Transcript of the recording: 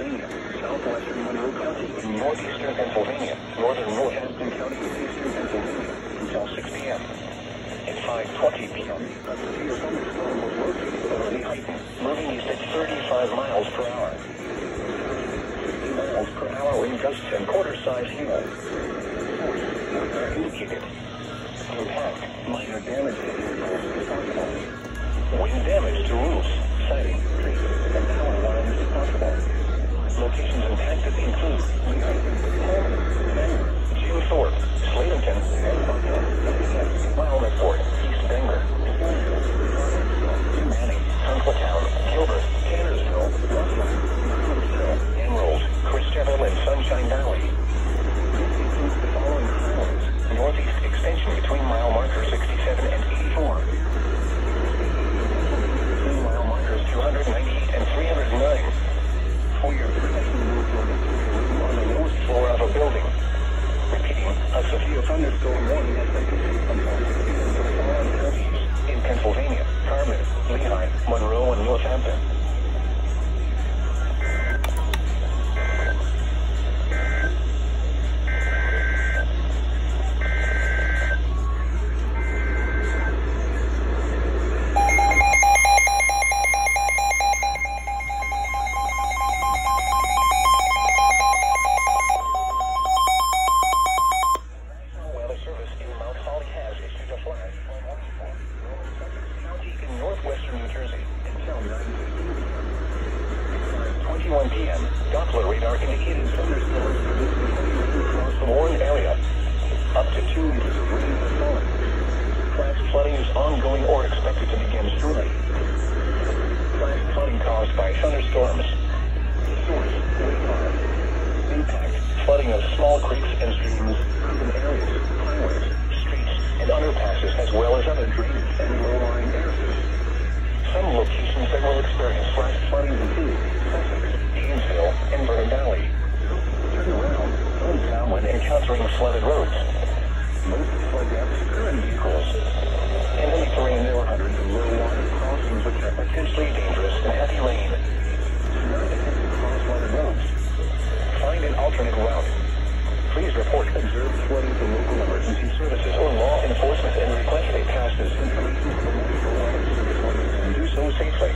Pennsylvania, southwestern Monroe County, northeastern Pennsylvania, northern Northampton County, eastern Pennsylvania, until 6 p.m. At 5:20 p.m., a severe thunderstorm was located over the Heighton, moving east at 35 miles per hour. 50 miles per hour wind gusts and quarter-size hail. Force are indicated. Impact, minor damage to vehicles is possible. Wind damage to roofs, siding, trees, and power lines is possible. Locations impacted include Lehigh, Pullman, Denver, Jim Thorpe, Sladenton, and Buckhead, Wildford, East Denver, Manning, Huntletown, Gilbert, Tannersville, Rockland, Huntsville, Emerald, Christabel, and Sunshine Valley. Includes the following highways: northeast extension between mile marker 67 and 84. Between mile markers 298 and 309. For your protection, move your material on the lowest floor of a building. Repeating, a severe thunderstorm warning has been issued from the following counties in Pennsylvania: Carmen, Lehigh, Monroe, and Northampton. Doppler radar indicated thunderstorms across the warned area. Up to 2 inches of rain has fallen. Flash flooding is ongoing or expected to begin shortly. Flash flooding caused by thunderstorms. Source: radar. Impact: flooding of small creeks and streams, urban areas, highways, streets, and underpasses, as well as other drainage and low-lying areas. Some locations that will experience flash flooding include Sussex, Gainesville, and Vernon Valley. Turn around, slow down when encountering flooded roads. Most flood gaps occur in vehicles. In heavy terrain, there are hundreds of low-water crossings which are potentially dangerous in heavy rain. Do not attempt to cross flooded roads. Find an alternate route. Please report observed flooding to local emergency services or law enforcement and request they pass this information to the National Water Service and do so safely.